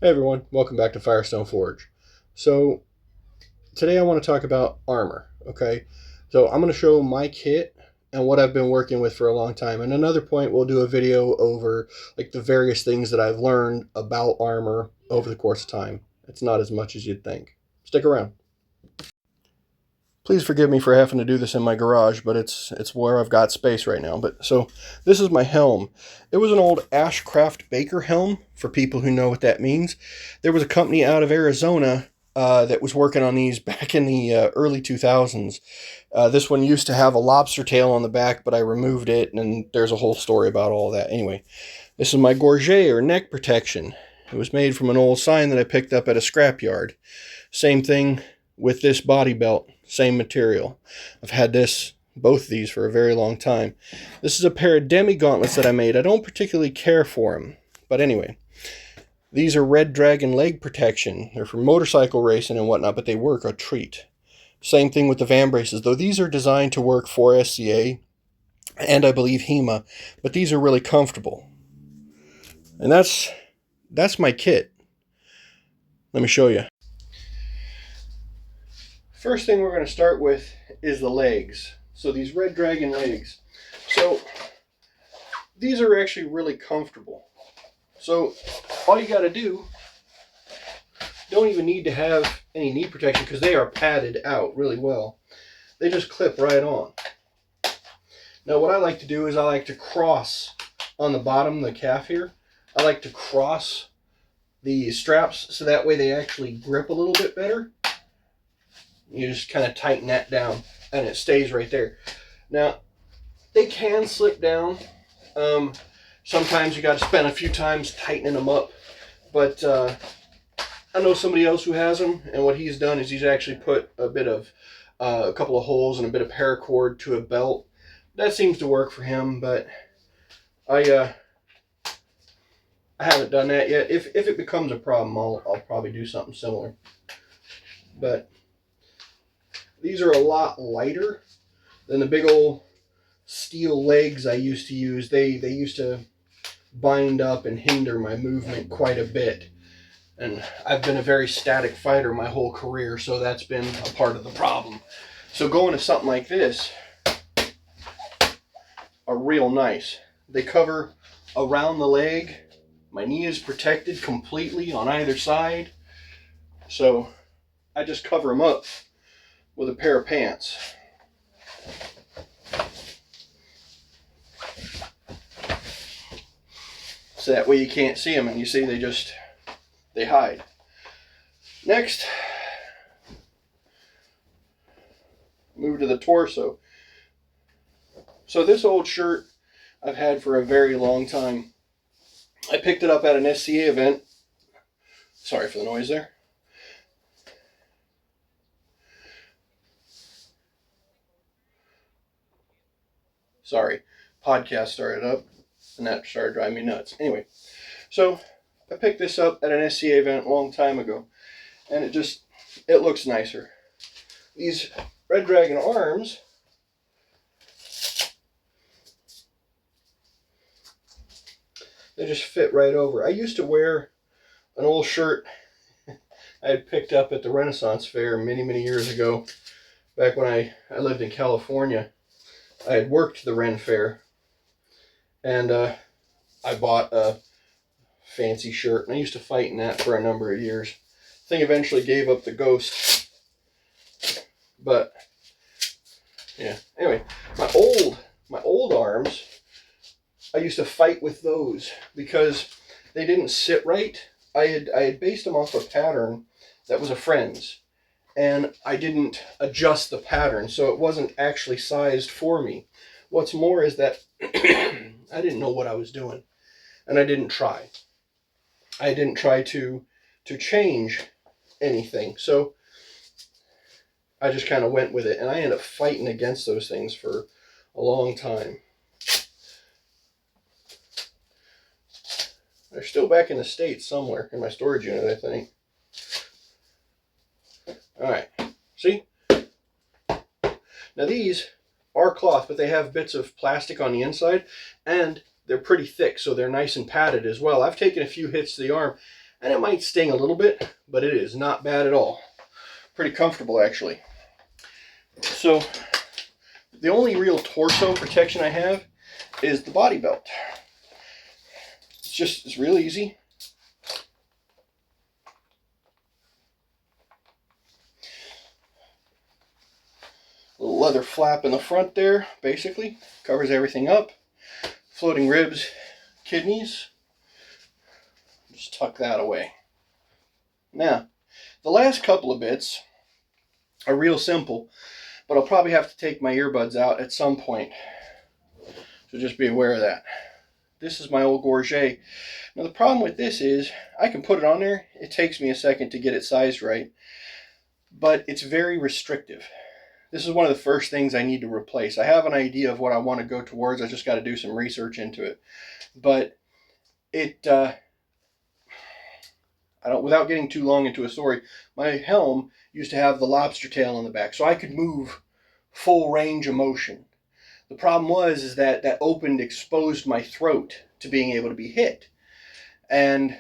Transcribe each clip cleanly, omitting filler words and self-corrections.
Hey everyone, welcome back to Firestone Forge. So today I want to talk about armor, okay? So I'm going to show my kit and what I've been working with for a long time. And another point, we'll do a video over like the various things that I've learned about armor over the course of time. It's not as much as you'd think. Stick around. Please forgive me for having to do this in my garage, but it's where I've got space right now. But so this is my helm. It was an old Ashcraft Baker helm, for people who know what that means. There was a company out of Arizona that was working on these back in the early 2000s. This one used to have a lobster tail on the back, but I removed it, and there's a whole story about all that. Anyway, this is my gorget, or neck protection. It was made from an old sign that I picked up at a scrapyard. Same thing with this body belt, same material. I've had both of these for a very long time. This is a pair of demi gauntlets that I made. I don't particularly care for them, but anyway. These are Red Dragon leg protection. They're for motorcycle racing and whatnot, but they work a treat. Same thing with the vambraces, though these are designed to work for SCA and I believe HEMA, but these are really comfortable. And that's my kit. Let me show you. First thing we're going to start with is the legs. So these Red Dragon legs. So these are actually really comfortable. So all you got to do, don't even need to have any knee protection because they are padded out really well. They just clip right on. Now what I like to do is I like to cross on the bottom, the calf here. I like to cross the straps so that way they actually grip a little bit better. You just kind of tighten that down and it stays right there. Now, they can slip down. Sometimes you got to spend a few times tightening them up. But I know somebody else who has them, and what he's done is he's actually put a couple of holes and a bit of paracord to a belt. That seems to work for him, but I haven't done that yet. If it becomes a problem, I'll probably do something similar. But these are a lot lighter than the big old steel legs I used to use. They used to bind up and hinder my movement quite a bit. And I've been a very static fighter my whole career, so that's been a part of the problem. So going to something like this are real nice. They cover around the leg. My knee is protected completely on either side. So I just cover them up with a pair of pants. So that way you can't see them, and you see they hide. Next, move to the torso. So this old shirt I've had for a very long time. I picked it up at an SCA event. Sorry for the noise there. Sorry, podcast started up and that started driving me nuts. Anyway, so I picked this up at an SCA event a long time ago, and it looks nicer. These Red Dragon arms, they just fit right over. I used to wear an old shirt I had picked up at the Renaissance Fair many, many years ago, back when I lived in California. I had worked the Ren Fair, and I bought a fancy shirt, and I used to fight in that for a number of years. Thing eventually gave up the ghost, but yeah. Anyway, my old arms, I used to fight with those because they didn't sit right. I had based them off a pattern that was a friend's, and I didn't adjust the pattern, so it wasn't actually sized for me. What's more is that I didn't know what I was doing, and I didn't try. I didn't try to change anything, so I just kind of went with it, and I ended up fighting against those things for a long time. They're still back in the States somewhere in my storage unit, I think. Alright, see? Now these are cloth, but they have bits of plastic on the inside, and they're pretty thick, so they're nice and padded as well. I've taken a few hits to the arm, And it might sting a little bit, but it is not bad at all. Pretty comfortable, actually. So the only real torso protection I have is the body belt. It's real easy. Little leather flap in the front there, basically covers everything up. Floating ribs, kidneys. Just tuck that away. Now, the last couple of bits are real simple, but I'll probably have to take my earbuds out at some point. So just be aware of that. This is my old Gorget. Now the problem with this is I can put it on there. It takes me a second to get it sized right, but it's very restrictive. This is one of the first things I need to replace. I have an idea of what I want to go towards. I just got to do some research into it. But it, without getting too long into a story, my helm used to have the lobster tail on the back, so I could move full range of motion. The problem is that exposed my throat to being able to be hit. And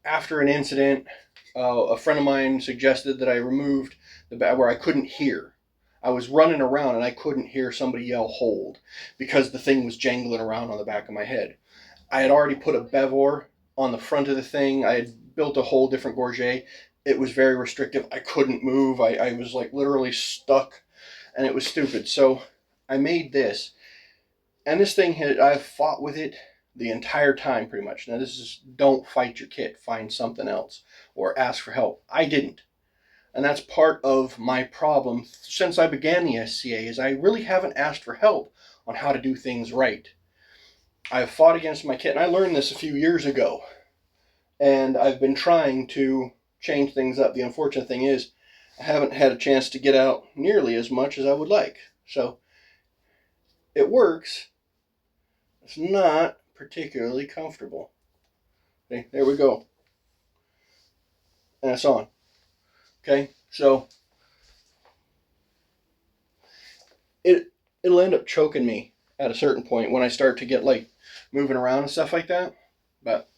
after an incident, a friend of mine suggested that I removed the back where I couldn't hear. I was running around and I couldn't hear somebody yell hold because the thing was jangling around on the back of my head. I had already put a Bevor on the front of the thing. I had built a whole different Gorget. It was very restrictive. I couldn't move. I was like literally stuck, and it was stupid. So I made this, and this thing I've fought with it the entire time pretty much. Now this is, don't fight your kit. Find something else or ask for help. I didn't. And that's part of my problem since I began the SCA, is I really haven't asked for help on how to do things right. I've fought against my kit, and I learned this a few years ago. And I've been trying to change things up. The unfortunate thing is I haven't had a chance to get out nearly as much as I would like. So it works. It's not particularly comfortable. Okay, there we go. And it's on. Okay, so it'll end up choking me at a certain point when I start to get like moving around and stuff like that. But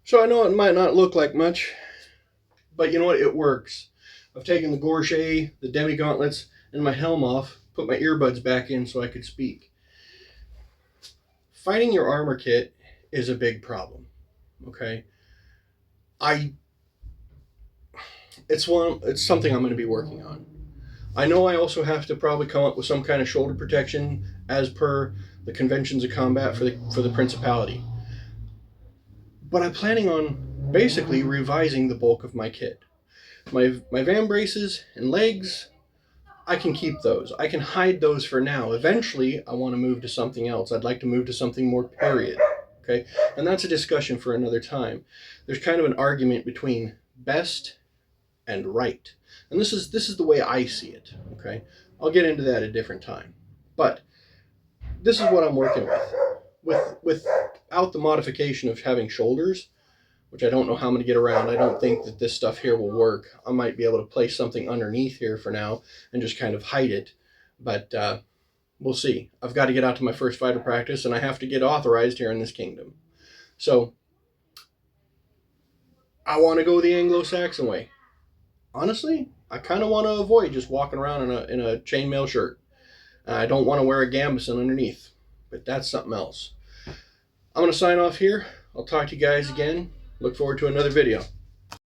so I know it might not look like much, but you know what? It works. I've taken the Gorget, the demi gauntlets, and my helm off, put my earbuds back in so I could speak. Fighting your armor kit is a big problem. Okay, it's something I'm going to be working on. I know I also have to probably come up with some kind of shoulder protection as per the conventions of combat for the Principality. But I'm planning on basically revising the bulk of my kit. My van braces and legs, I can keep those. I can hide those for now. Eventually, I want to move to something else. I'd like to move to something more period. Okay, and that's a discussion for another time. There's kind of an argument between best and right, and this is the way I see it. Okay, I'll get into that at a different time. But this is what I'm working with. Without the modification of having shoulders, which I don't know how I'm going to get around. I don't think that this stuff here will work. I might be able to place something underneath here for now and just kind of hide it, but we'll see. I've got to get out to my first fighter practice, and I have to get authorized here in this kingdom. So I want to go the Anglo-Saxon way. Honestly, I kind of want to avoid just walking around in a chainmail shirt. I don't want to wear a gambeson underneath, but that's something else. I'm going to sign off here. I'll talk to you guys again. Look forward to another video.